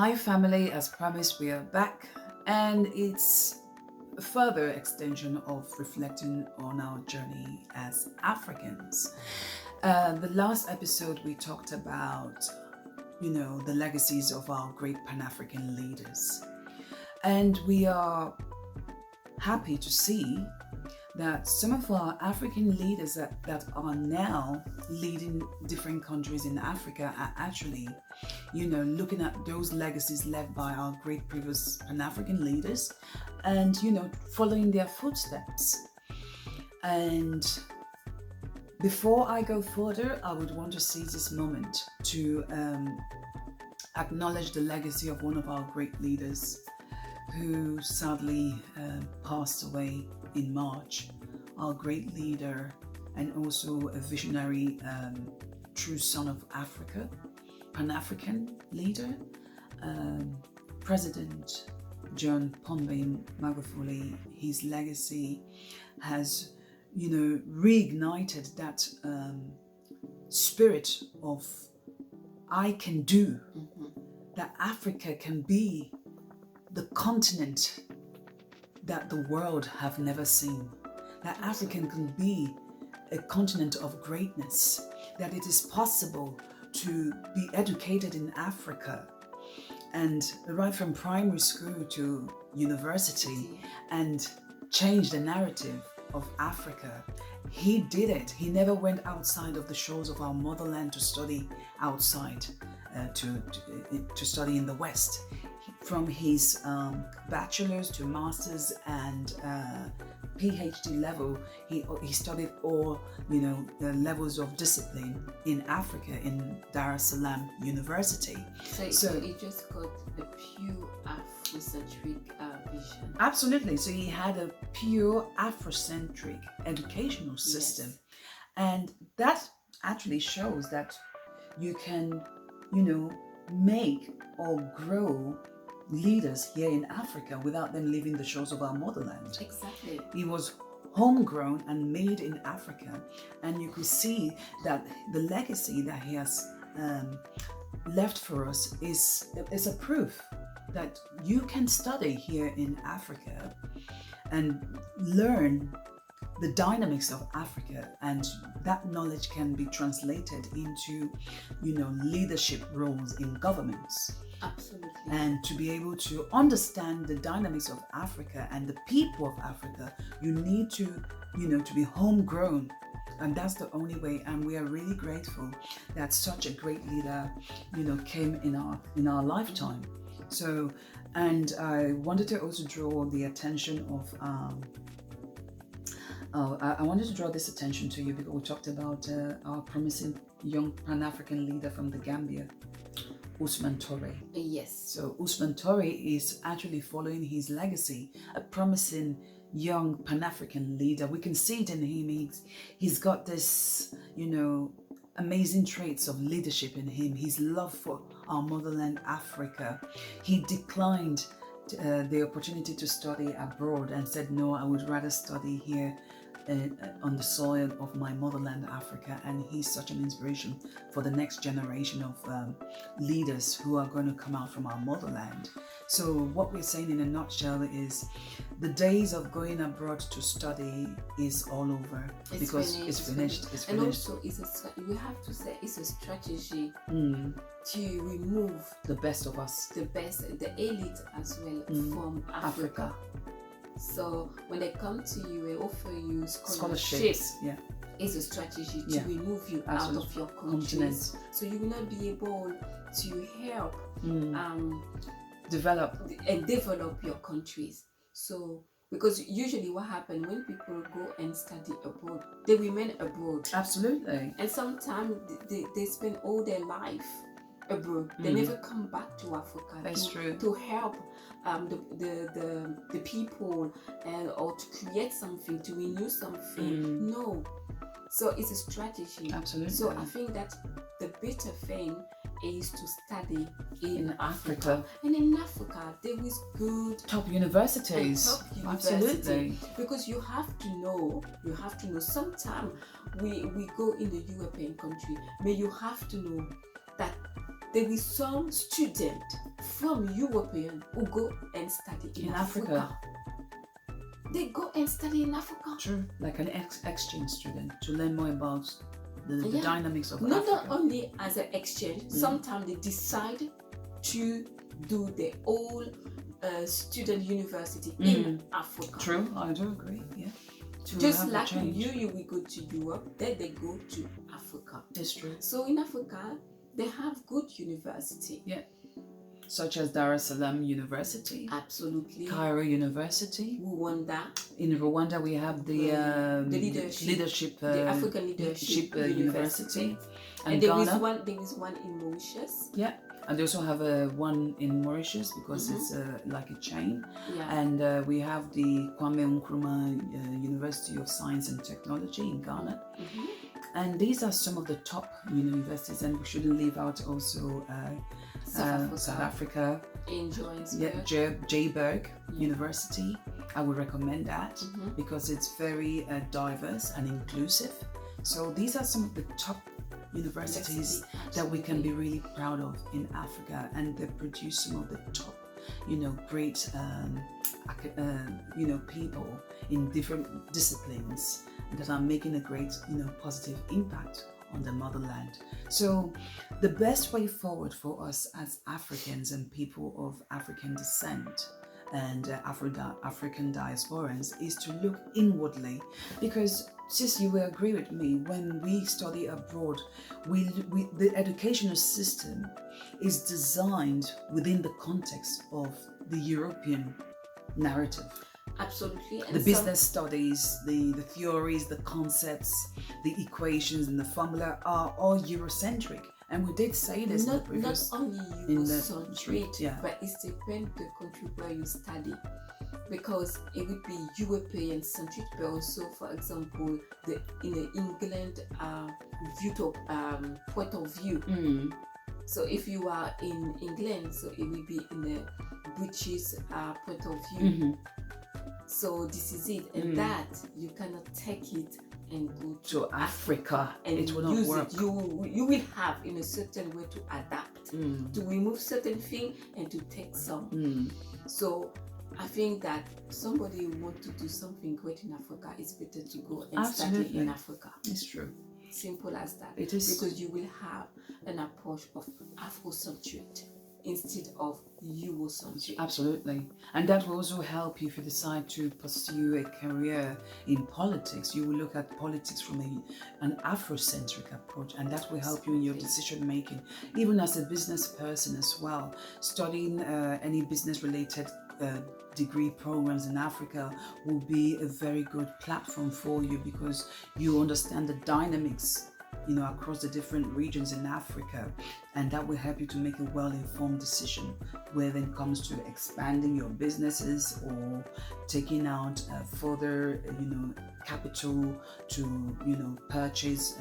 Hi family, as promised we are back, and it's a further extension of reflecting on our journey as Africans. The last episode we talked about, the legacies of our great Pan-African leaders. And we are happy to see that some of our African leaders that are now leading different countries in Africa are actually, looking at those legacies left by our great previous Pan-African leaders and, following their footsteps. And before I go further, I would want to seize this moment to acknowledge the legacy of one of our great leaders who sadly passed away in March. Our great leader and also a visionary, true son of Africa, Pan-African leader, President John Pombe Magufuli. His legacy has, reignited that spirit of I can do, that Africa can be the continent that the world have never seen, that Africa can be a continent of greatness, that it is possible to be educated in Africa and right from primary school to university and change the narrative of Africa. He did it. He never went outside of the shores of our motherland to study outside, to study in the West. From his bachelor's to master's and PhD level, he studied all the levels of discipline in Africa in Dar es Salaam University. So he just got a pure Afrocentric vision. Absolutely. So he had a pure Afrocentric educational system, yes. And that actually shows that you can, make or grow leaders here in Africa without them leaving the shores of our motherland. Exactly. He was homegrown and made in Africa, and you could see that the legacy that he has left for us is a proof that you can study here in Africa and learn the dynamics of Africa, and that knowledge can be translated into leadership roles in governments. Absolutely. And to be able to understand the dynamics of Africa and the people of Africa, you need to be homegrown. And that's the only way. And we are really grateful that such a great leader, came in our lifetime. So, and I wanted to also draw the attention of, I wanted to draw this attention to you because we talked about our promising young Pan-African leader from the Gambia, Ousmane Touré. Yes. So Ousmane Touré is actually following his legacy, a promising young Pan-African leader. We can see it in him. He's got this, amazing traits of leadership in him. His love for our motherland, Africa. He declined the opportunity to study abroad and said, no, I would rather study here on the soil of my motherland, Africa. And he's such an inspiration for the next generation of leaders who are going to come out from our motherland. So what we're saying in a nutshell is the days of going abroad to study is all over. It's finished. And also we have to say it's a strategy to remove the best of us, the elite as well from Africa. So when they come to you and offer you scholarships, yeah, it's a strategy to remove you out of your continent. So you will not be able to help develop your countries. So because usually what happens when people go and study abroad, they remain abroad. Absolutely. And sometimes they spend all their life abroad. They never come back to Africa. That's true. To help the people or to create something, to renew something. No. So it's a strategy. Absolutely. So I think that the better thing is to study in Africa. And in Africa, there is good top universities. Absolutely. Because you have to know, sometimes we go in the European country, but you have to know that there is some student from European who go and study in Africa. They go and study in Africa. True, like an exchange student to learn more about the dynamics of not Africa. Not only as an exchange, sometimes they decide to do their own student university in Africa. True, I do agree, yeah. Just like you will go to Europe, then they go to Africa. It's true. So in Africa, they have good university. Yeah. Such as Dar es Salaam University. Absolutely. Cairo University. Rwanda. In Rwanda, we have the leadership the African Leadership University. And there is one in Mauritius. Yeah. And they also have one in Mauritius because it's like a chain. Yeah. And we have the Kwame Nkrumah University of Science and Technology in Ghana. And these are some of the top universities, and we shouldn't leave out also South Africa. In Johannesburg. Yeah, Joburg University. I would recommend that because it's very diverse and inclusive. So these are some of the top universities that we can be really proud of in Africa, and they produce some of the top, great, people in different disciplines that are making a great, positive impact on the motherland. So the best way forward for us as Africans and people of African descent and African diasporans is to look inwardly, because sis, you will agree with me, when we study abroad, the educational system is designed within the context of the European narrative. Absolutely. And the business studies, the theories, the concepts, the equations and the formula are all Eurocentric. And we did say this not only Eurocentric, but it depends the country where you study. Because it would be European centric, but also, for example, in the England point of view. So if you are in England, so it will be in the British point of view. So this is it, and that you cannot take it and go to Africa, and it will not work. You will have in a certain way to adapt, to remove certain things and to take some. So I think that somebody who wants to do something great in Africa, it's better to go and study in Africa. It's true. Simple as that. It is. Because you will have an approach of Afrocentric instead of Eurocentric. Absolutely. And that will also help you if you decide to pursue a career in politics. You will look at politics from an Afrocentric approach, and that will help you in your decision making, even as a business person as well. Studying any business related degree programs in Africa will be a very good platform for you, because you understand the dynamics across the different regions in Africa, and that will help you to make a well-informed decision whether it comes to expanding your businesses or taking out further capital to purchase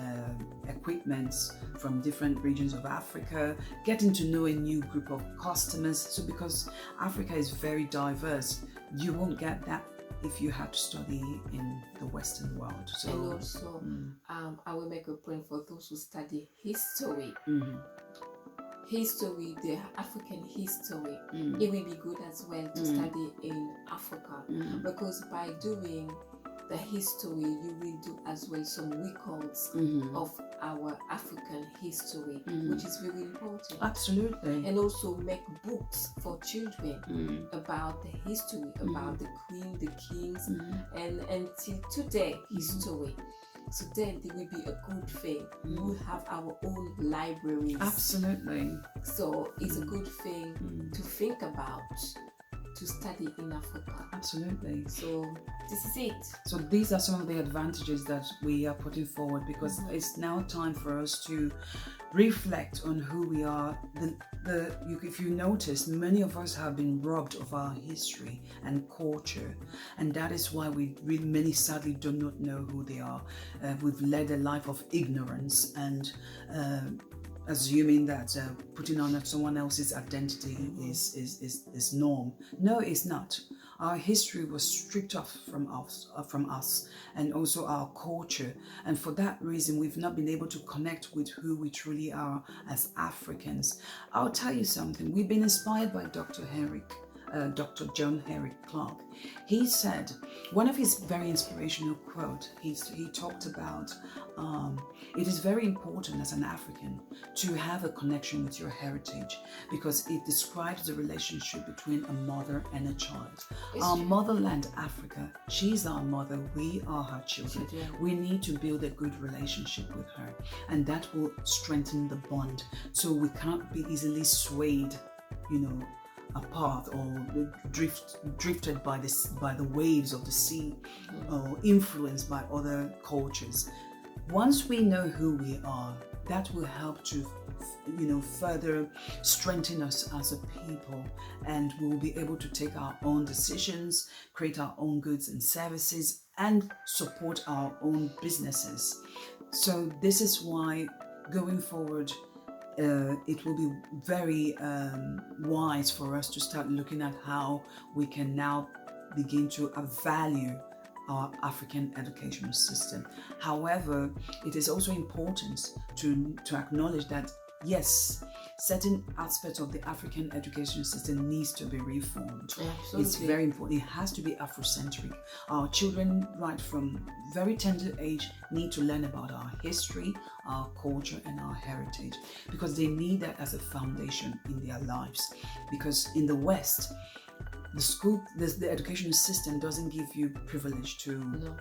equipment from different regions of Africa, getting to know a new group of customers. So because Africa is very diverse, you won't get that if you had to study in the Western world. So, and also, I will make a point for those who study history. History, the African history, it will be good as well to study in Africa, because by doing the history, you will do as well some records of our African history, which is very important. Absolutely. And also make books for children about the history, about the queen, the kings, and until today history. So then it will be a good thing. We will have our own libraries. Absolutely. So it's a good thing to think about, to study in Africa. Absolutely. So this is it. So these are some of the advantages that we are putting forward, because it's now time for us to reflect on who we are. If you notice, many of us have been robbed of our history and culture, and that is why many sadly do not know who they are. We've led a life of ignorance and assuming that putting on someone else's identity is norm. No, it's not. Our history was stripped off from us, and also our culture. And for that reason, we've not been able to connect with who we truly are as Africans. I'll tell you something. We've been inspired by Dr. John Henrik Clark. He said, one of his very inspirational quotes, he talked about, it is very important as an African to have a connection with your heritage, because it describes the relationship between a mother and a child. Our motherland, Africa, she's our mother, we are her children. We need to build a good relationship with her, and that will strengthen the bond, so we can't be easily swayed, apart or drifted by the waves of the sea, or influenced by other cultures. Once we know who we are, that will help to further strengthen us as a people, and we'll be able to take our own decisions, create our own goods and services, and support our own businesses. So this is why going forward, it will be very wise for us to start looking at how we can now begin to value our African educational system. However, it is also important to acknowledge that, yes, certain aspects of the African education system needs to be reformed. Absolutely. It's very important. It has to be Afrocentric. Our children, right from very tender age, need to learn about our history, our culture, and our heritage, because they need that as a foundation in their lives. Because in the West, the educational system doesn't give you privilege to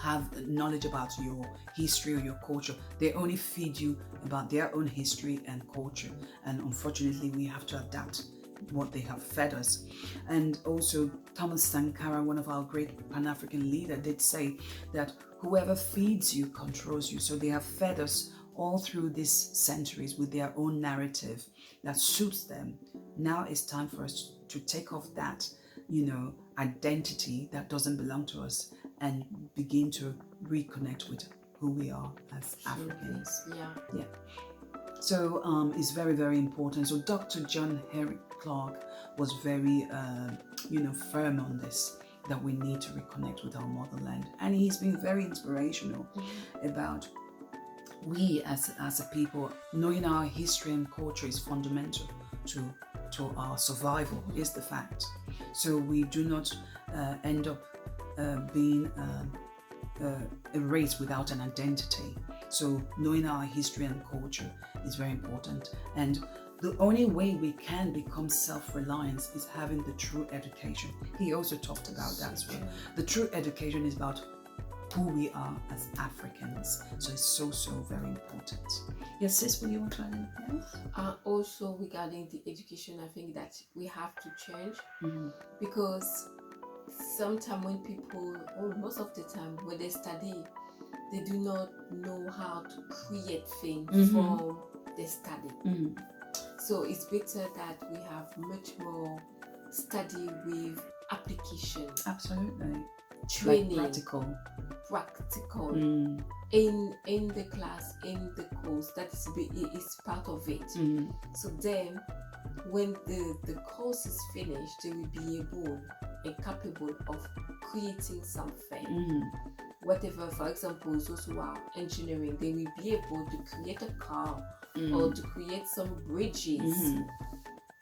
have knowledge about your history or your culture. They only feed you about their own history and culture, and unfortunately we have to adapt what they have fed us. And also Thomas Sankara, one of our great Pan-African leaders, did say that whoever feeds you controls you. So they have fed us all through these centuries with their own narrative that suits them. Now it's time for us to take off that, identity that doesn't belong to us, and begin to reconnect with who we are as Africans. Yeah. So it's very, very important. So Dr. John Henrik Clark was very, firm on this, that we need to reconnect with our motherland. And he's been very inspirational about we as a people, knowing our history and culture is fundamental to our survival, is the fact. So we do not end up being erased without an identity. So knowing our history and culture is very important. And the only way we can become self-reliant is having the true education. He also talked about that as well. The true education is about who we are as Africans. So it's so very important. Yes, sis, will you want to add anything else? Also regarding the education, I think that we have to change, because sometimes when people, or most of the time when they study, they do not know how to create things from the study. So it's better that we have much more study with application. Absolutely. Training. Like practical in the class, in the course. That is part of it. So then when the course is finished, they will be able and capable of creating something. Whatever, for example, those who are engineering, they will be able to create a car or to create some bridges,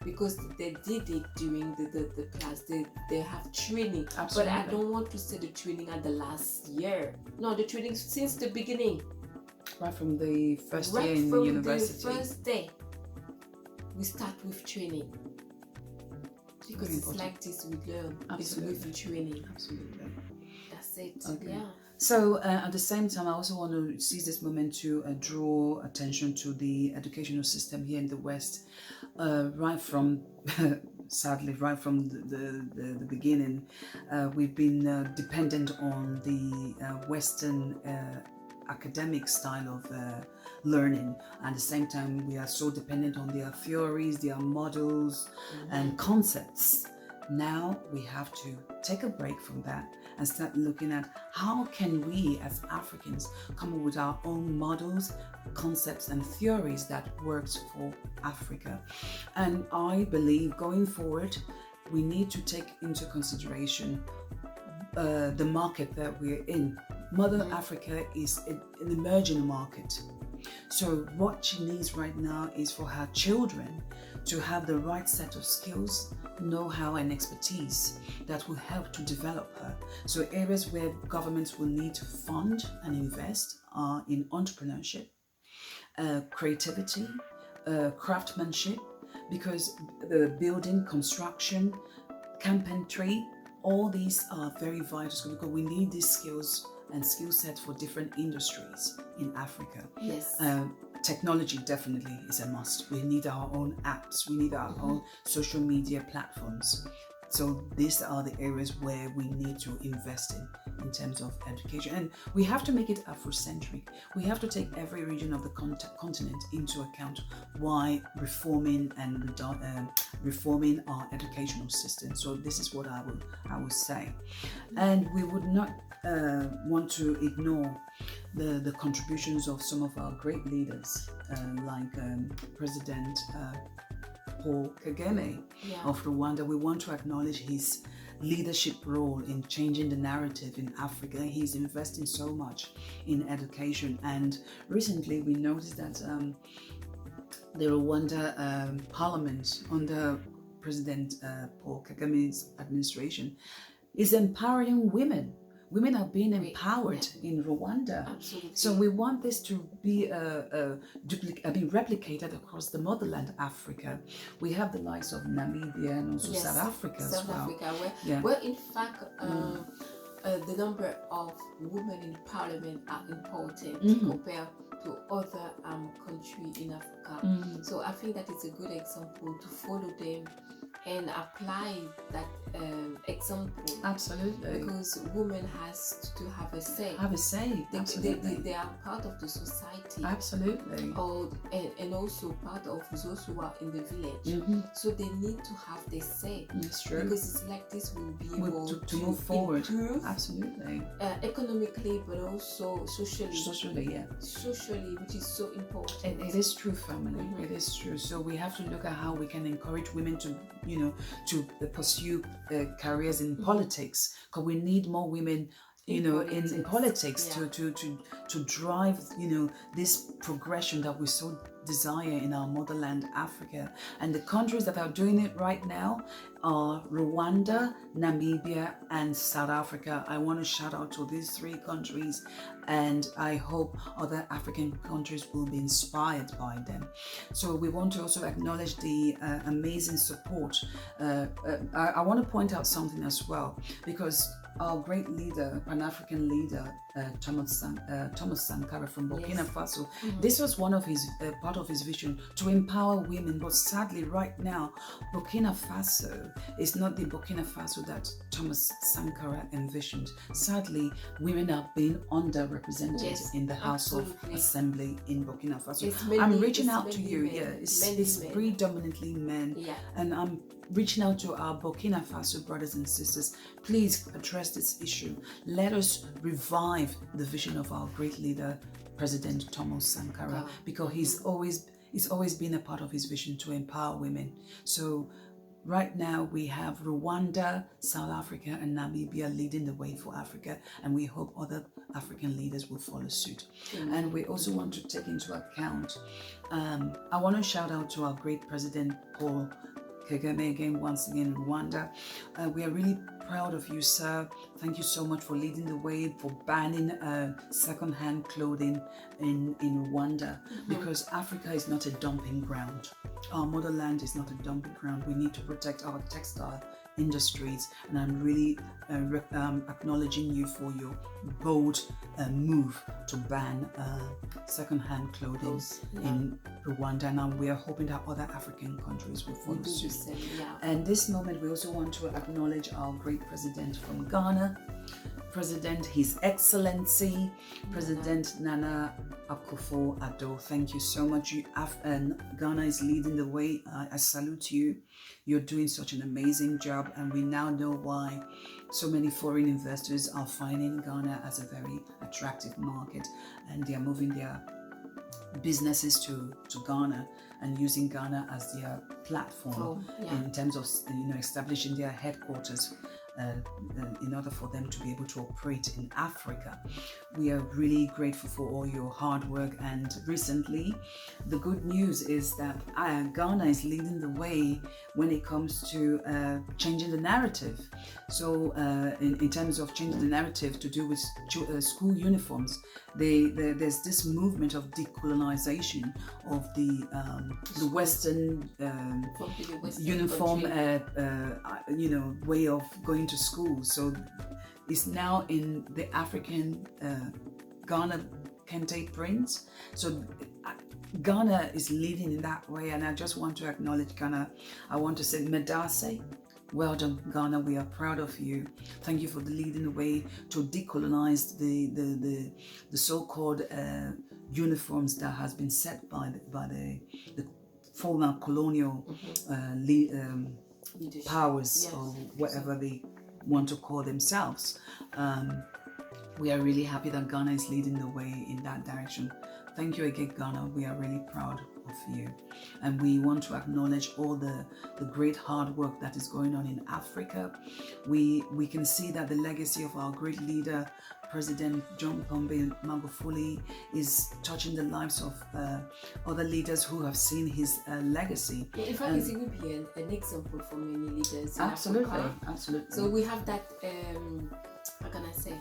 because they did it during the class. They have training. Absolutely. But I don't want to say the training at the last year. No, the training since the beginning. Right from the first year in the university. The first day, we start with training. Because Very it's important. like this we learn. Absolutely. It's with training. Absolutely. That's it. Okay. Yeah. So at the same time, I also want to seize this moment to draw attention to the educational system here in the West. Right from, sadly, right from the beginning, we've been dependent on the Western academic style of learning. At the same time, we are so dependent on their theories, their models, and concepts. Now we have to take a break from that and start looking at how can we as Africans come up with our own models, concepts, and theories that works for Africa. And I believe going forward, we need to take into consideration the market that we're in. Mother Africa is an emerging market. So what she needs right now is for her children to have the right set of skills, know-how and expertise that will help to develop her. So areas where governments will need to fund and invest are in entrepreneurship, creativity, craftsmanship, because the building, construction, carpentry, all these are very vital because we need these skills and skill sets for different industries in Africa. Yes. Technology definitely is a must. We need our own apps. We need our own social media platforms. So these are the areas where we need to invest in terms of education. And we have to make it Afrocentric. We have to take every region of the continent into account while reforming and reforming our educational system. So this is what I would say. And we would not want to ignore the contributions of some of our great leaders, like President Paul Kagame of Rwanda. We want to acknowledge his leadership role in changing the narrative in Africa. He's investing so much in education, and recently we noticed that the Rwanda Parliament under President Paul Kagame's administration is empowering women. Women are being empowered in Rwanda. Absolutely. So we want this to be replicated across the Motherland Africa. We have the likes of Namibia and also South Africa as well. Where in fact the number of women in parliament are important compared to other countries in Africa. So I think that is a good example to follow them and apply that example. Absolutely. Because women has to have a say. Have a say. Absolutely. They are part of the society. Absolutely. And also part of those who are in the village. So they need to have their say. That's true. Because it's like this will be able to move forward. Improve, absolutely. Economically, but also socially. Socially, yeah. Socially, which is so important. It is true, family. It is true. So we have to look at how we can encourage women to, to pursue careers in politics, because we need more women in politics to drive this progression that we so desire in our motherland Africa. And the countries that are doing it right now are Rwanda, Namibia and South Africa. I want to shout out to these three countries, and I hope other African countries will be inspired by them. So we want to also acknowledge the amazing support. I want to point out something as well, because our great leader, Pan-African leader, Thomas Sankara from Burkina Faso, this was one of his part of his vision to empower women. But sadly, right now, Burkina Faso is not the Burkina Faso that Thomas Sankara envisioned. Sadly, women are being underrepresented in the House of Assembly in Burkina Faso. I'm reaching out to you. It's predominantly men, and I'm reaching out to our Burkina Faso brothers and sisters. Please address this issue. Let us revive the vision of our great leader, President Thomas Sankara, because it's always been a part of his vision to empower women. So right now we have Rwanda, South Africa and Namibia leading the way for Africa, and we hope other African leaders will follow suit. And we also want to take into account, I want to shout out to our great President Paul Kagame again, once again in Rwanda. We are really proud of you, sir. Thank you so much for leading the way, for banning second-hand clothing in Rwanda, because Africa is not a dumping ground. Our motherland is not a dumping ground. We need to protect our textile industries, and I'm really acknowledging you for your bold move to ban second-hand clothing in Rwanda, and we are hoping that other African countries will follow suit. And this moment we also want to acknowledge our great president from Ghana, His Excellency President Nana Akufo-Addo. Thank you so much. Ghana is leading the way. I salute you. You're doing such an amazing job, and we now know why so many foreign investors are finding Ghana as a very attractive market, and they are moving their businesses to Ghana and using Ghana as their platform in terms of establishing their headquarters in order for them to be able to operate in Africa. We are really grateful for all your hard work, and recently the good news is that Ghana is leading the way when it comes to changing the narrative. So in terms of changing the narrative to do with school uniforms, there's this movement of decolonization of the Western uniform way of going to school. So it's now in the African Ghana Kente prints. So Ghana is leading in that way, and I just want to acknowledge Ghana. I want to say Medase. Well done, Ghana. We are proud of you. Thank you for leading the way to decolonize the so-called uniforms that has been set by the former colonial powers, or whatever they want to call themselves. We are really happy that Ghana is leading the way in that direction. Thank you again, Ghana. We are really proud of you, and we want to acknowledge all the great hard work that is going on in Africa. We can see that the legacy of our great leader, President John Pombe Magufuli, is touching the lives of other leaders who have seen his legacy. In fact, it will be an example for many leaders in absolutely, Africa. Absolutely. So we have that, how can I say,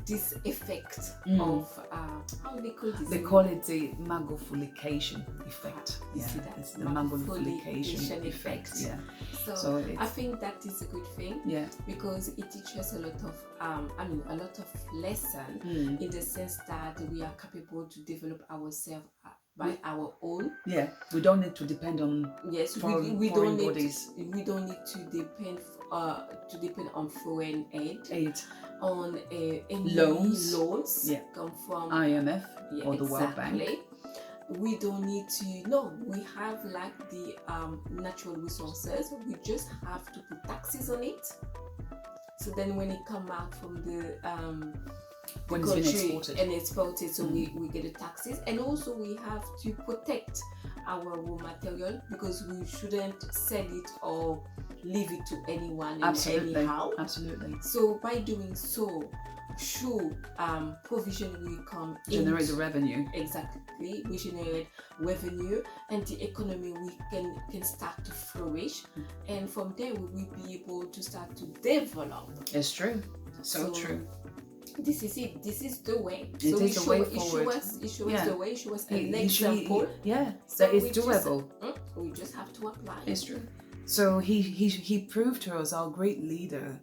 this effect of, how do they call this? They call it the Magufulication Effect. Yeah, it's the Magufulication effect. Yeah. So I think that is a good thing. Yeah. Because it teaches a lot of, a lot of lesson in the sense that we are capable to develop ourselves by our own. Yeah. We don't need to depend on foreign bodies. We don't need to depend on foreign aid. On any loans come from IMF or the World Bank. We don't need to, we have like the natural resources. We just have to put taxes on it. So then when it come out from the when country it's been exported. and exported, so we get the taxes. And also we have to protect our raw material, because we shouldn't sell it or leave it to anyone anyhow. Absolutely. So by doing so, should provision will come generate the revenue. Exactly, we generate revenue, and the economy we can start to flourish, and from there we will be able to start to develop. It's true. So true. This is it. This is the way. It is the way forward. It shows the way. Show us an example. So it's doable. We just have to apply. It's true. So he proved to us, our great leader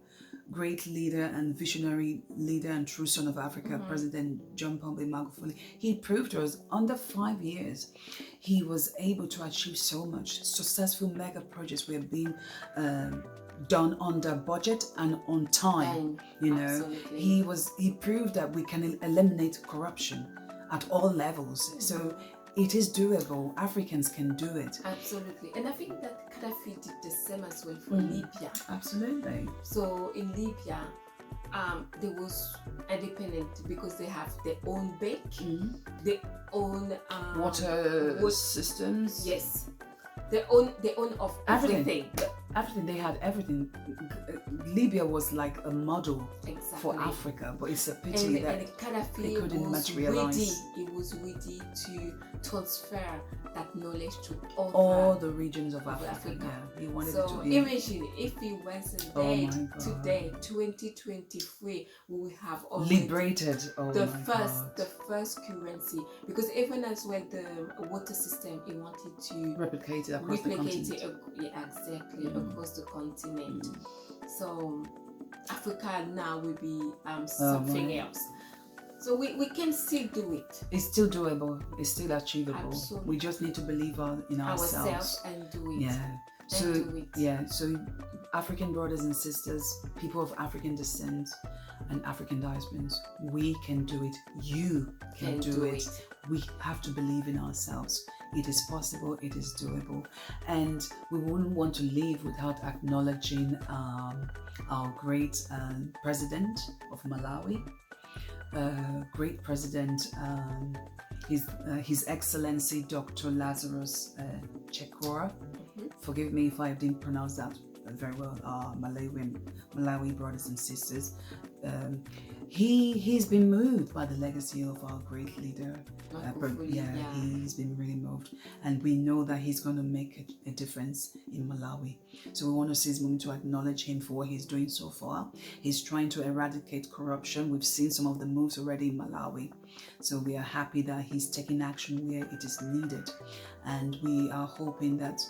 and visionary leader and true son of Africa, President John Pombe Magufuli. He proved to us under 5 years, he was able to achieve so much. Successful mega projects were being done under budget and on time. Absolutely. He proved that we can eliminate corruption at all levels. So it is doable. Africans can do it. Absolutely. And I think that Gaddafi did the same as well for Libya. Absolutely. So in Libya, they was independent because they have their own bank, their own water systems. Yes. Their own of everything. Everything, they had everything. Libya was like a model for Africa, but it's a pity that they couldn't materialize. He was ready to transfer that knowledge to all the regions of Africa. Yeah, he wanted it to be. Imagine if he wasn't there today, 2023, we will have already liberated the first currency, because even as well the water system, he wanted to replicate it across the continent. Across the continent. So Africa now will be something else. So we can still do it. It's still doable. It's still achievable. Absolutely. We just need to believe in ourselves and do it. Yeah. So African brothers and sisters, people of African descent and African diasporans, we can do it. You can do it. We have to believe in ourselves. It is possible, it is doable, and we wouldn't want to leave without acknowledging our great president of Malawi, great president His Excellency Dr. Lazarus Chekora. Forgive me if I didn't pronounce that very well. Malawi brothers and sisters. He's been moved by the legacy of our great leader. He's been really moved, and we know that he's going to make a difference in Malawi. So we want to seize this moment to acknowledge him for what he's doing so far. He's trying to eradicate corruption. We've seen some of the moves already in Malawi, so we are happy that he's taking action where it is needed, and we are hoping that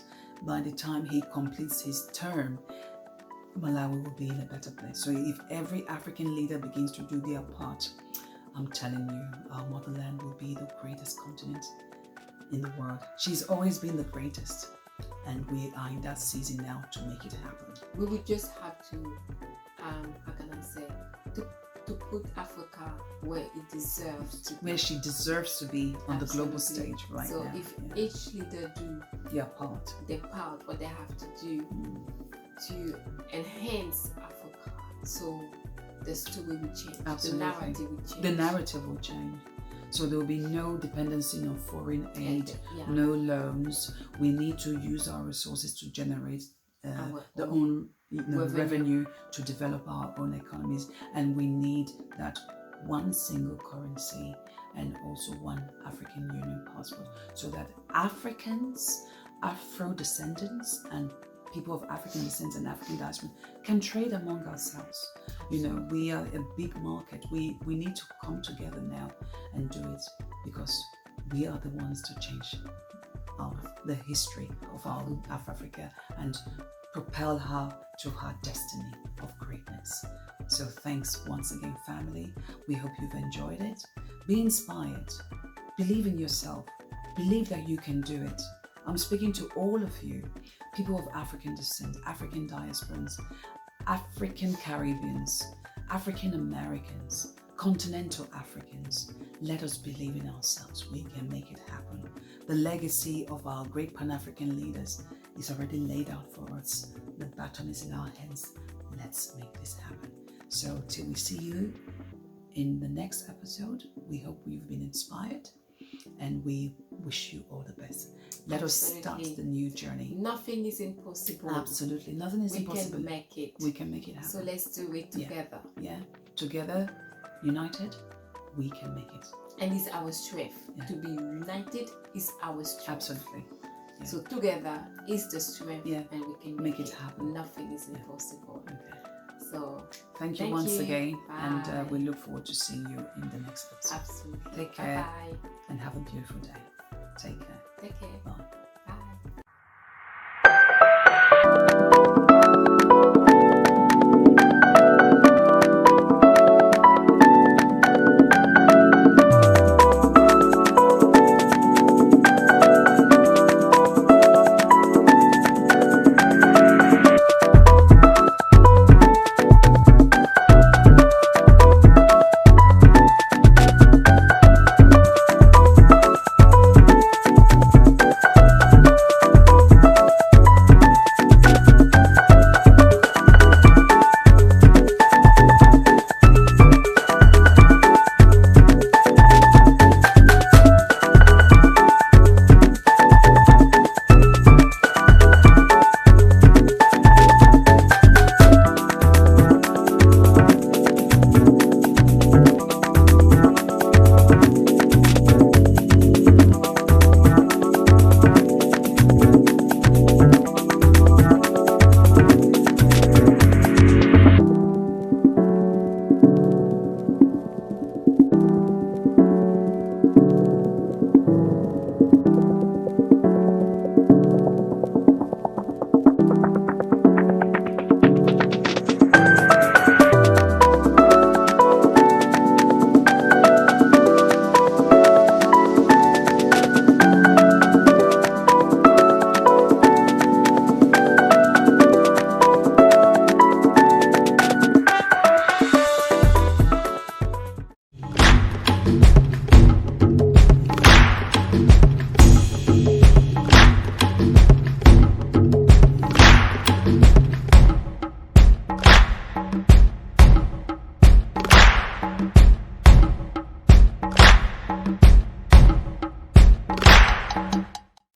by the time he completes his term, Malawi will be in a better place. So if every African leader begins to do their part, I'm telling you, our motherland will be the greatest continent in the world. She's always been the greatest, and we are in that season now to make it happen. We would just have to, how can I say, to put Africa where it deserves to be. Where she deserves to be on the global stage right now. So if each leader do their part, what they have to do to enhance Africa, so the story will change. Absolutely. The narrative will change. The narrative will change. So there will be no dependency on foreign aid, no loans. We need to use our resources to generate the own revenue to develop our own economies, and we need that one single currency and also one African Union passport, so that Africans, Afro descendants, and people of African descent and African diaspora can trade among ourselves. We are a big market. We need to come together now and do it, because we are the ones to change the history of Africa and propel her to her destiny of greatness. So thanks once again, family. We hope you've enjoyed it. Be inspired. Believe in yourself. Believe that you can do it. I'm speaking to all of you, people of African descent, African diasporans, African Caribbeans, African Americans, continental Africans. Let us believe in ourselves. We can make it happen. The legacy of our great Pan-African leaders is already laid out for us. The baton is in our hands. Let's make this happen. So till we see you in the next episode, we hope you've been inspired, and we wish you all the best. Let us start the new journey. Nothing is impossible. Absolutely. Nothing is impossible. We can make it. We can make it happen. So let's do it together. Yeah. Together, united, we can make it. And it's our strength. To be united is our strength. Absolutely. Yeah. So together is the strength, and we can make it happen. Nothing is impossible. Okay. So thank you once again. Bye. And we look forward to seeing you in the next episode. Absolutely. Take care. Bye. And have a beautiful day. Take care. Take care. Bye.